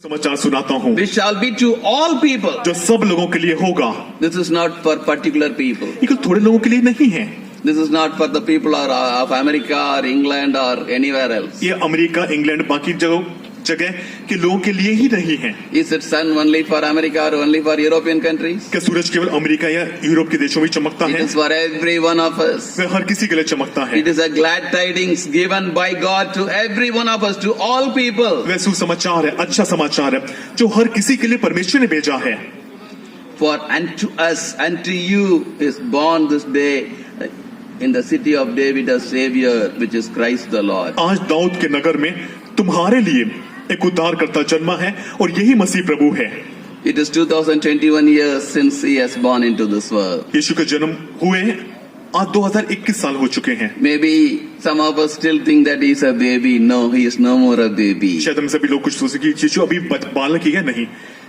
समाचार सुनाता हूँ which shall be to all people. जो सब लोगों के लिए होगा। This is not for particular people. ये केवल थोड़े लोगों के लिए नहीं है। This is not for the people of America or England or anywhere else. ये अमेरिका, इंग्लैंड, बाकी जगह के लोगों के लिए ही नहीं है। Is it sun only for America or only for European countries? क्या सूरज केवल अमेरिका या यूरोप के देशों में चमकता It है? is for every one of us. वह हर किसी के लिए चमकता है। It is a glad tidings given by God to every one of us, to all people. वह सुसमाचार है, अच्छा समाचार है जो हर किसी के लिए परमेश्वर ने भेजा है। For unto us, unto you is born this day in the city of David a Savior, which is Christ the Lord. आज दाऊद के नगर में तुम्हारे लिए एक उद्धारकर्ता जन्मा है और यही मसीह प्रभु है। It is 2021 years since he has born into this world. यीशु का जन्म हुए आज 2021 साल हो चुके हैं। Maybe some of us still think that he is a baby. No, he is no more a baby. शायद हम सभी लोग कुछ सोचते कि यीशु अभी बालक ही है। नहीं,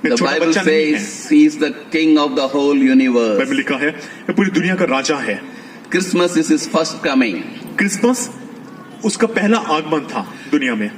The Bible says he is the king of the whole universe. Bible लिखा है ये पूरी दुनिया का राजा है। Christmas is his first coming. Christmas उसका पहला आगमन था दुनिया में।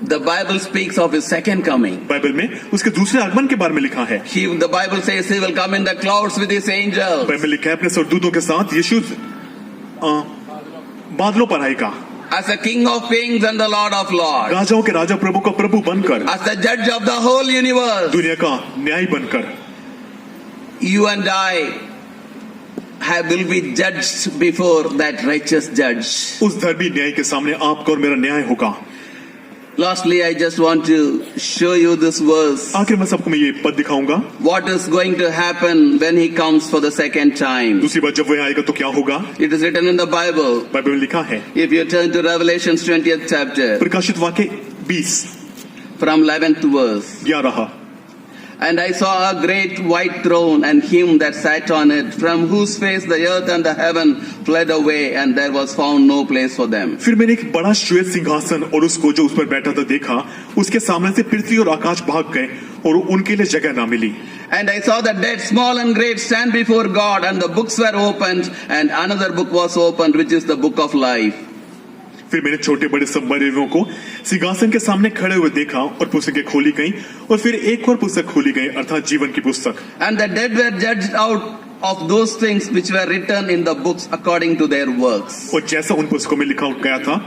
The Bible speaks of his second coming. Bible में उसके दूसरे आगमन के बारे में लिखा है। The Bible says he will come in the clouds with his angels. Bible लिखा है अपने स्वर्गदूतों के साथ यीशु बादलों पर आएगा। As a king of kings and the Lord of lords. राजाओं के राजा, प्रभु का प्रभु बनकर, As the judge of the whole universe. दुनिया का न्यायी बनकर। You and I will be judged before that righteous judge. उस धर्मी न्याय के सामने आपका और मेरा न्याय होगा। Lastly, I just want to show you this verse. आखिर में सबको मैं ये पद दिखाऊंगा। What is going to happen when he comes for the second time? दूसरी बार जब वह आएगा तो क्या होगा? It is written in the Bible. Bible में लिखा है। If you turn to Revelation's 20th chapter. प्रकाशित वाक्य 20 from 11th verse. 11। And I saw a great white throne and him that sat on it, from whose face the earth and the heaven fled away, and there was found no place for them. फिर मैंने एक बड़ा श्वेत सिंहासन और उसको जो उस पर बैठा था देखा, उसके सामने से पृथ्वी और आकाश भाग गए और उनके लिए जगह ना मिली। And I saw the dead, small and great, stand before God, and the books were opened, and another book was opened, which is the book of life. फिर मैंने छोटे बड़े सब मरे को सिंहासन के सामने खड़े हुए देखा और पुस्तकें खोली गईं और फिर एक और पुस्तक खोली गई अर्थात जीवन की पुस्तक। And the dead were judged out of those things which were written in the books according to their works. और जैसा उन पुस्तकों में लिखा गया था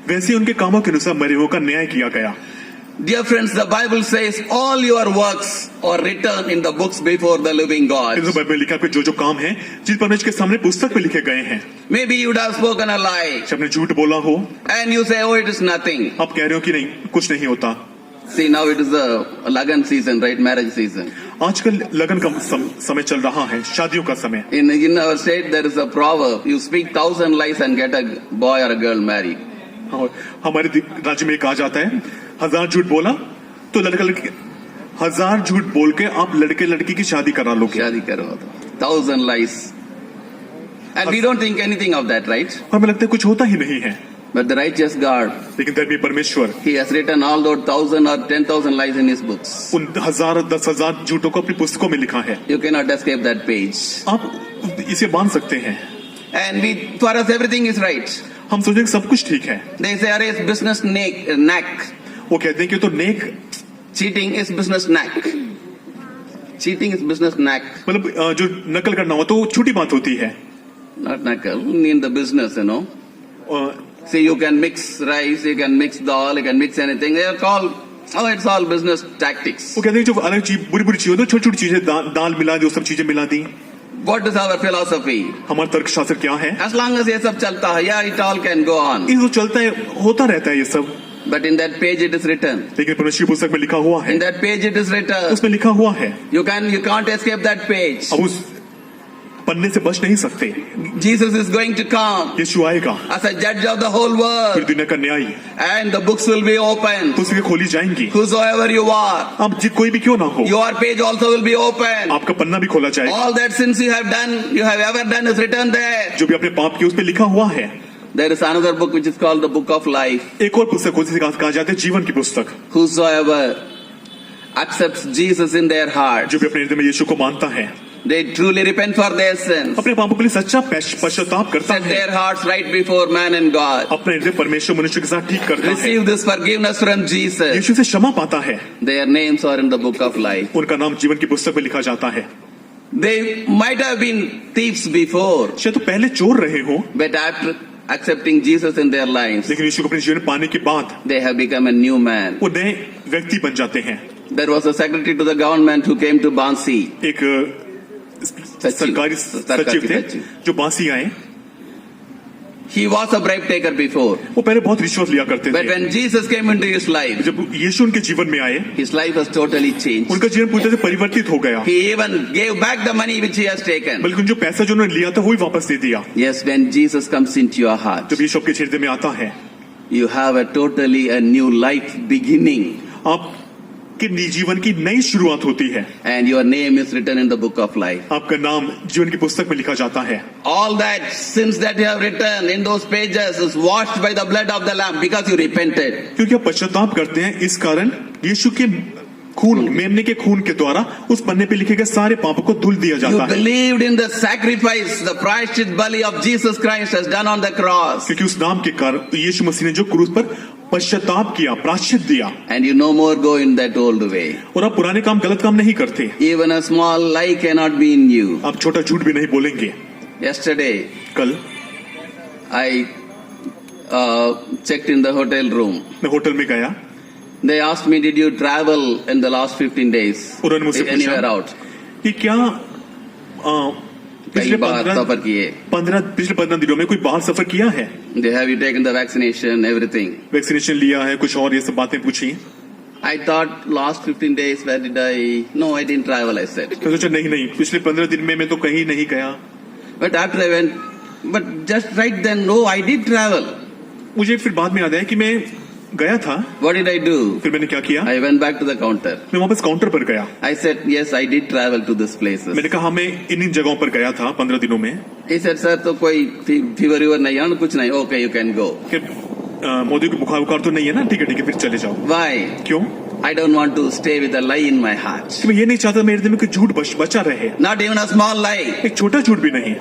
वैसे उनके कामों के अनुसार मरे हुओं का न्याय किया गया। Dear friends, the Bible says all your works are written in the books before the living God. Bible में लिखा है जो काम है जिस परमेश्वर के सामने पुस्तक में लिखे गए हैं। Maybe you would have spoken a lie. आपने झूठ बोला हो। And you say, oh, it is nothing. आप कह रहे हो कि नहीं कुछ नहीं होता। See, now it is a lagan season, right? Marriage season. आजकल लगन का समय चल रहा है, शादियों का समय। In our state there is a proverb: you speak 1,000 lies and get a boy or a girl married. हमारे राज्य में कहा जाता है 1000 झूठ बोला तो लड़का लड़की 1000 झूठ बोल के आप लड़के लड़की की शादी करा लो। शादी करो 1,000 lies. And we don't think anything of that, right? हमें लगता है कुछ होता ही नहीं है। But the righteous God, लेकिन धर्मी परमेश्वर, He has written all those 1,000 or 10,000 lies in His books. उन 1000 10,000 झूठों को अपनी पुस्तकों में लिखा है। You cannot escape that page. आप इसे बांध सकते हैं। And for us everything is right. हम सोचेंगे सब कुछ ठीक है। They say, "Are is business knack." वो कहते हैं कि तो नेक Cheating is business knack. Cheating is business knack. मतलब जो नकल करना हो तो छोटी बात होती है। Not knuckle. In the business, you know. See, you can mix rice, you can mix dal, you can mix anything. They are called, oh, it's all business tactics. वो कहते हैं जो अलग चीज बुरी चीज हो तो छोटी छोटी चीजें दाल मिला दो, सब चीजें मिला दी। What is our philosophy? हमारा तर्कशास्त्र क्या है? As long as ये सब चलता है, yeah, it all can go on. ये तो चलता है, होता रहता है ये सब। But in that page it is written. लेकिन परमेश्वर की पुस्तक में लिखा हुआ है। In that page it is written. उसमें लिखा हुआ है। You can't escape that page. अब उस पन्ने से बच नहीं सकते। Jesus is going to come. यीशु आएगा। As a judge of the whole world. फिर दुनिया का न्यायी। And the books will be opened. पुस्तकें खोली जाएंगी। Whosoever you are. आप कोई भी क्यों ना हो। Your page also will be opened. आपका पन्ना भी खोला जाएगा। All that sins you have ever done is written there. जो भी अपने पाप किए उस पे लिखा हुआ है। There is another book which is called the Book of Life. एक और पुस्तक उसे कहा जाता है जीवन की पुस्तक। Whosoever accepts Jesus in their heart, जो भी अपने हृदय में यीशु को मानता है, They truly repent for their sins. अपने पापों के लिए सच्चा पश्चाताप करता Set है, their hearts right before man and God. अपना हृदय परमेश्वर मनुष्य के साथ ठीक करता है, Receive this forgiveness from Jesus. यीशु से क्षमा पाता है, Their names are in the book of life. उनका नाम जीवन की पुस्तक में लिखा जाता है। They might have been thieves before, शायद तो पहले चोर रहे हो, but after accepting Jesus in their lives, लेकिन यीशु को अपने जीवन में पाने के बाद they have become a new man. वो नए व्यक्ति बन जाते हैं। There was a secretary to the government who came to Bansi. एक सरकारी सचिव थे जो बांसी आए, He was a bribe taker before. वो पहले बहुत रिश्वत लिया करते But थे, when Jesus came into his life, जब यीशु उनके जीवन में आए, his life was totally changed. उनका जीवन पूरी तरह से परिवर्तित हो गया, He even gave back the money which he has taken. बल्कि जो पैसा जो उन्होंने लिया था वही वापस दे दिया। Yes, when Jesus comes into your heart, जब यीशु आपके हृदय में आता है, you have a totally a new life beginning, आपके जीवन की नई शुरुआत होती है, and your name is written in the book of life. आपका नाम जीवन की पुस्तक में लिखा जाता है। All that sins that you have written in those pages is washed by the blood of the Lamb because you repented. क्योंकि आप पश्चाताप करते हैं, इस कारण यीशु के खून, मेमने के खून के द्वारा उस पन्ने पे लिखे गए सारे पापों को धुल दिया You जाता है, believed in the sacrifice, the prayashchit bali of Jesus Christ has done on the cross, क्योंकि उस नाम के कारण यीशु मसीह ने जो क्रूस पर पश्चाताप किया, प्रायश्चित दिया, and you no more go in that old way. और आप पुराने काम, गलत काम नहीं करते, Even a small lie cannot be in you. आप छोटा झूठ भी नहीं बोलेंगे। Yesterday, कल I checked in the hotel room. मैं होटल में गया, They asked me, did you travel in the last 15 days? उन्होंने मुझसे Anywhere पूछा out? कि क्या कई बार सफर किए? पिछले 15 दिनों में कोई बाहर सफर किया है? They have you taken the vaccination, everything? Vaccination लिया है, कुछ और ये सब बातें पूछी। I thought last 15 days, where did I? No, I didn't travel, I said. तो सोचा नहीं, पिछले 15 दिन में मैं तो कहीं नहीं गया। But after I went, but just right then, no, I did travel. मुझे फिर बाद में याद आया कि मैं गया था। What did I do? फिर मैंने क्या किया? I went back to the counter. मैं वापस काउंटर पर गया। I said, yes, I did travel to this places. मैंने कहा मैं इन जगहों पर गया था 15 दिनों में। He said, sir, तो कोई फीवर वीवर नहीं है ना, कुछ नहीं. Okay, you can go. Modi को बुखार तो नहीं है ना? ठीक है, फिर चले जाओ। Why? क्यों? I don't want to stay with a lie in my heart. मैं ये नहीं चाहता मेरे दिल में कोई झूठ बचा रहे, Not even a small lie. एक छोटा झूठ भी नहीं।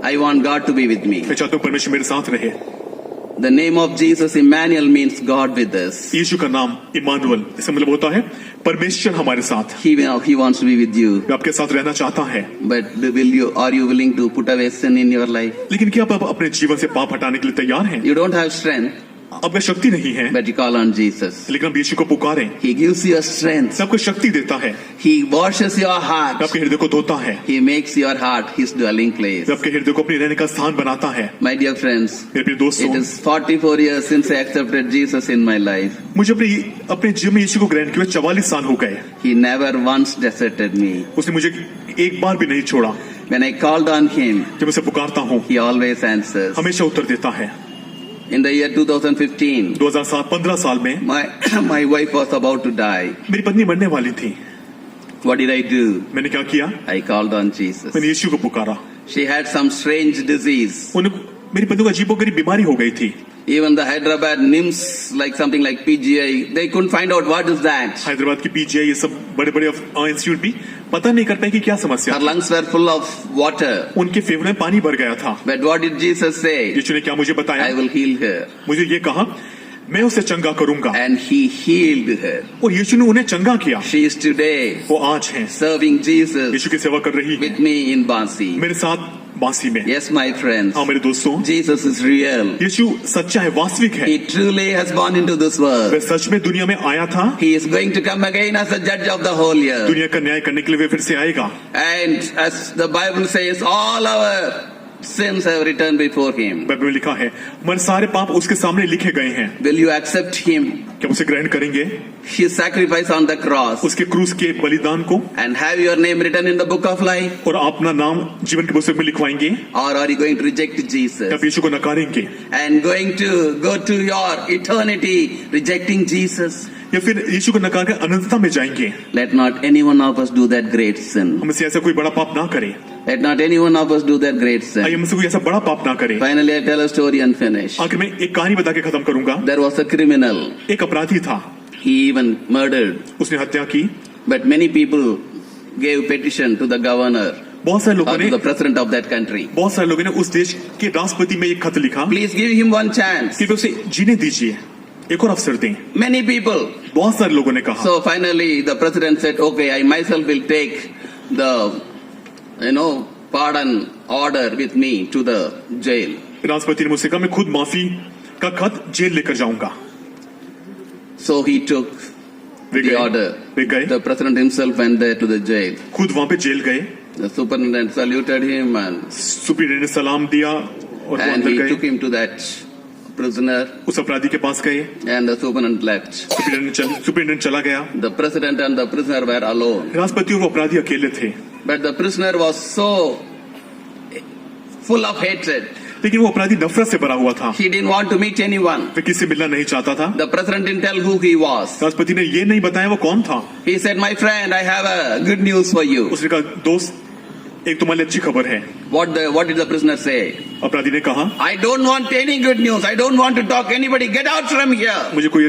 I want God to be with me. मैं चाहता हूँ परमेश्वर मेरे साथ रहे। The name of Jesus, Emmanuel, means God with us. यीशु का नाम इमानुएल, इसका मतलब होता है परमेश्वर हमारे साथ। He wants to be with you. वो आपके साथ रहना चाहता है। But are you willing to put away sin in your life? लेकिन क्या आप अपने जीवन से पाप हटाने के लिए तैयार हैं? You don't have strength, आपका शक्ति नहीं है, but you call on Jesus. लेकिन आप यीशु को पुकारें, He gives you a strength. आपको शक्ति देता है, He washes your heart. आपके हृदय को धोता है, He makes your heart His dwelling place. आपके हृदय को अपने रहने का स्थान बनाता है। My dear friends, मेरे प्रिय दोस्तों, it is 44 years since I accepted Jesus in my life. मुझे अपने जीवन में यीशु को ग्रहण किए 44 साल हो गए। He never once deserted me. उसने मुझे एक बार भी नहीं छोड़ा। When I called on Him, जब उसे पुकारता हूँ, He always answers. हमेशा उत्तर देता है। In the year 2015, 2015 साल में my wife was about to die. मेरी पत्नी मरने वाली थी। What did I do? मैंने क्या किया? I called on Jesus. मैंने यीशु को पुकारा। She had some strange disease. मेरी पत्नी को अजीबोगरीब बीमारी हो गई थी। Even the Hyderabad NIMS, like something like PGI, they couldn't find out what is that. Hyderabad की PGI, ये सब बड़े इंस्टीट्यूट भी पता नहीं कर पाए कि क्या समस्या। Her lungs were full of water. उनके फेफड़े में पानी भर गया था। But what did Jesus say? यीशु ने क्या मुझे बताया? I will heal her. मुझे ये कहा, मैं उसे चंगा करूंगा। And He healed her. और यीशु ने उन्हें चंगा किया। She is today वो आज है serving Jesus यीशु की सेवा कर रही है with me in Bansi. मेरे साथ बांसी में। Yes, my friends. हाँ मेरे दोस्तों, Jesus is real. यीशु सच्चा है, वास्तविक है। He truly has born into this world. वह सच में दुनिया में आया था। He is going to come again as a judge of the whole year. दुनिया का न्याय करने के लिए वे फिर से आएगा। And as the Bible says, all our sins have returned before Him. Bible में लिखा है, हमारे सारे पाप उसके सामने लिखे गए हैं। Will you accept Him? क्या उसे ग्रहण करेंगे? His sacrifice on the cross. उसके क्रूस के बलिदान को, And have your name written in the book of life? और अपना नाम जीवन की पुस्तक में लिखवाएंगे? Or are you going to reject Jesus? आप यीशु को नकारेंगे And going to go to your eternity rejecting Jesus? या फिर यीशु को नकार कर अनंतता में जाएंगे? Let not any one of us do that great sin. हमसे ऐसा कोई बड़ा पाप ना करे। Let not any one of us do that great आइए sin. हमसे कोई ऐसा बड़ा पाप ना करे। Finally, I tell a story and finish. आखिर में एक कहानी बता के खत्म करूंगा। There was a criminal. एक अपराधी था, He even murdered. उसने हत्या की। But many people gave petition to the governor. बहुत सारे लोगों or ने to the president of that country. बहुत सारे लोगों ने उस देश के राष्ट्रपति में एक खत लिखा Please give him one chance. कि वे उसे जीने दीजिए, एक और अवसर दें। Many people. बहुत सारे लोगों ने कहा। So finally the president said, okay, I myself will take the, pardon order with me to the jail. राष्ट्रपति ने मुझसे कहा मैं खुद माफी का खत जेल लेकर जाऊंगा। So he took way the order. वे गए, The president himself went there to the jail. खुद वहां पे जेल गए। The superintendent saluted him सुपीरियंटेंडेंट ने सलाम दिया और वो and अंदर he गए। took him to that prisoner उस अपराधी के पास गए, and the superintendent left. सुपीरियंटेंडेंट चला गया। The president and the prisoner were alone. राष्ट्रपति और वो अपराधी अकेले थे, But the prisoner was so full of hatred. लेकिन वो अपराधी नफरत से भरा हुआ था। He didn't want to meet anyone. वे किसी से मिलना नहीं चाहता था। The president didn't tell who he was. राष्ट्रपति ने ये नहीं बताया वो कौन था। He said, my friend, I have a good news for you. उसने कहा दोस्त, एक तुम्हारे लिए अच्छी खबर है। What did the prisoner say? अपराधी ने कहा I don't want any good news. I don't want to talk anybody. Get out from here. मुझे कोई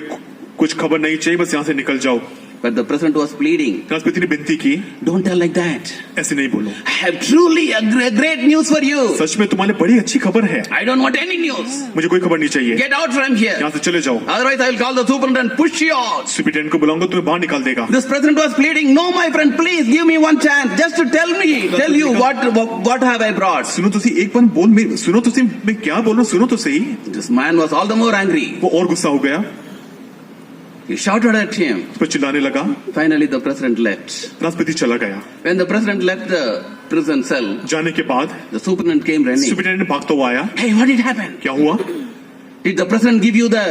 कुछ खबर नहीं चाहिए, बस यहाँ से निकल जाओ। But the president was pleading. राष्ट्रपति ने विनती की Don't tell like that. ऐसे नहीं बोलो, I have truly a great news for you. सच में तुम्हारे लिए बड़ी अच्छी खबर है। I don't want any news. मुझे कोई खबर नहीं चाहिए, Get out from here. यहाँ से चले जाओ। Otherwise, I will call the superintendent and push you out. Superintendent को बुलाऊंगा, तुम्हें बाहर निकाल देगा। This president was pleading, no, my friend, please give me one chance, just to tell you what have I brought. सुनो तो सही, एक बार सुनो तो सही, मैं क्या बोल रहा हूँ, सुनो तो सही। This man was all the more angry. वो और गुस्सा हो गया, He shouted at him. उस पर चिल्लाने लगा। Finally, the president left. राष्ट्रपति चला गया। When the president left the prison cell, जाने के बाद the superintendent came running. Superintendent भागता हुआ आया। Hey, what did happen? क्या हुआ? Did the president give you the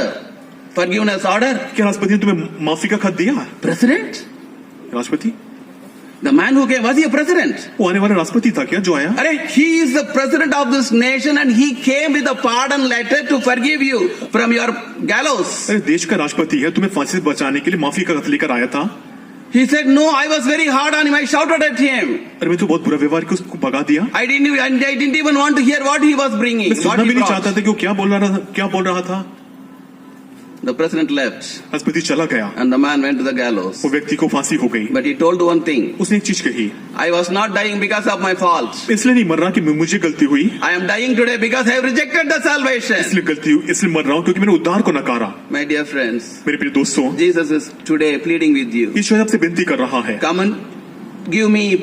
forgiveness order? क्या राष्ट्रपति ने तुम्हें माफी का खत दिया? President? राष्ट्रपति, The man who came, was he a president? वो आने वाला राष्ट्रपति था क्या जो आया? Arey, he is the president of this nation and he came with a pardon letter to forgive you from your gallows. अरे देश का राष्ट्रपति है, तुम्हें फांसी से बचाने के लिए माफी का खत लेकर आया था। He said, no, I was very hard on him. I shouted at him. अरे मैं तो बहुत बुरा व्यवहार किया, उसको भगा दिया। I didn't even want to hear what he was bringing. मैं What सुनना he भी नहीं brought. चाहता था कि वो क्या बोल रहा था। The president left राष्ट्रपति चला गया, and the man went to the gallows. वो व्यक्ति को फांसी हो गई। But he told one thing. उसने एक चीज कही, I was not dying because of my fault. इसलिए नहीं मर रहा कि मुझे गलती हुई, I am dying today because I have rejected the salvation. इसलिए मर रहा हूँ क्योंकि मैंने उद्धार को नकारा। My dear friends, मेरे प्रिय दोस्तों, Jesus is today pleading with you. ईश्वर आपसे विनती कर रहा है, Come and give me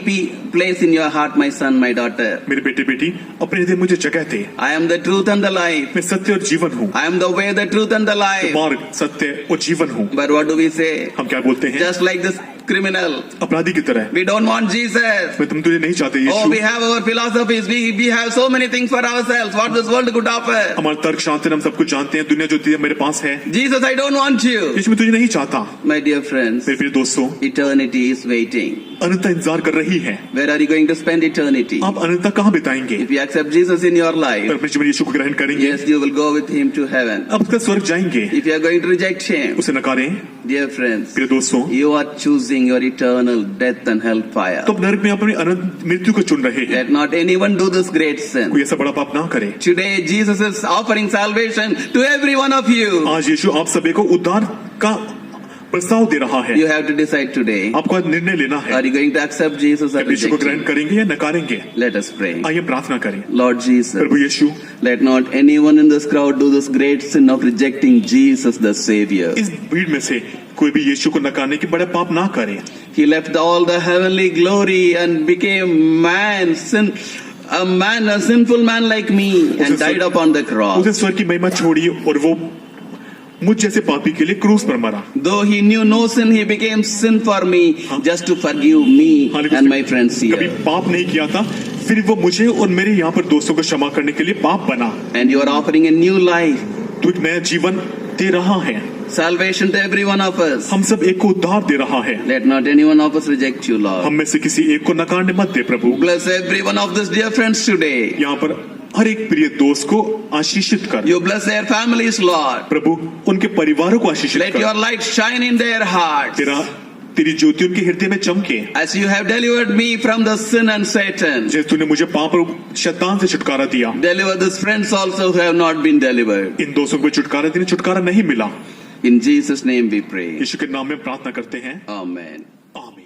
place in your heart, my son, my daughter. मेरे बेटे बेटी अपने हृदय में मुझे जगह दे। I am the truth and the life. मैं सत्य और जीवन हूँ, I am the way, the truth and the life. मार्ग, सत्य और जीवन हूँ। But what do we say? हम क्या बोलते हैं? Just like this criminal. अपराधी की तरह, We don't want Jesus. मैं तुझे नहीं चाहते Oh, Yeshu. we have our philosophies. We have so many things for ourselves. What this world could offer. हमारा तर्क शांति, हम सब कुछ जानते हैं, दुनिया जो दी है मेरे पास है। Jesus, I don't want you. यीशु मैं तुझे नहीं चाहता। My dear friends, मेरे प्रिय दोस्तों, eternity is waiting. अनंतता इंतजार कर रही है। Where are you going to spend eternity? आप अनंतता कहाँ बिताएंगे? If you accept Jesus in your अगर life, अपने जीवन यीशु को ग्रहण करेंगे, yes, you will go with him to heaven. आप उसका स्वर्ग जाएंगे। If you are going to reject him, उसे नकारें, dear friends, प्रिय दोस्तों, you are choosing your eternal death and hellfire. तो अब नरक में अपनी अनंत मृत्यु को चुन रहे हैं। Let not anyone do this great sin. कोई ऐसा बड़ा पाप ना करे। Today, Jesus is offering salvation to every one of you. आज यीशु आप सभी को उद्धार का प्रस्ताव दे रहा है। You have to decide today. आपको आज निर्णय लेना है, Are you going to accept Jesus or क्या यीशु को reject ग्रहण him? करेंगे या नकारेंगे? Let us pray. आइए प्रार्थना करें। Lord Jesus, Prabhu Yeshu, let not anyone in this crowd do this great sin of rejecting Jesus the Savior. इस भीड़ में से कोई भी यीशु को नकारने के बड़े पाप ना करे। He left all the heavenly glory and became a sinful man like me and died upon the cross. उसे स्वर्ग की महिमा छोड़ी और वो मुझ जैसे पापी के लिए क्रूस पर मरा। Though he knew no sin, he became sin for me just to forgive me and my friends कभी here. पाप नहीं किया था, फिर वो मुझे और मेरे यहाँ पर दोस्तों को क्षमा करने के लिए पाप बना। And you are offering a new life, तू एक नया जीवन दे रहा है, salvation to every one of us. हम सब एक को उद्धार दे रहा है। Let not any one of us reject you, Lord. हम में से किसी एक को नकारने मत दे प्रभु। Bless every one of these dear friends today. यहाँ पर हर एक प्रिय दोस्त को आशीषित कर You bless their families, Lord. प्रभु, उनके परिवारों को आशीषित Let कर। your light shine in their hearts. तेरी ज्योति उनके हृदय में चमके। As you have delivered me from the sin and Satan, जैसे तूने मुझे पाप और शैतान से छुटकारा दिया, deliver these friends also who have not been delivered. इन दोस्तों को छुटकारा देने छुटकारा नहीं मिला। In Jesus' name we pray. यीशु के नाम में प्रार्थना करते हैं, Amen. आमीन।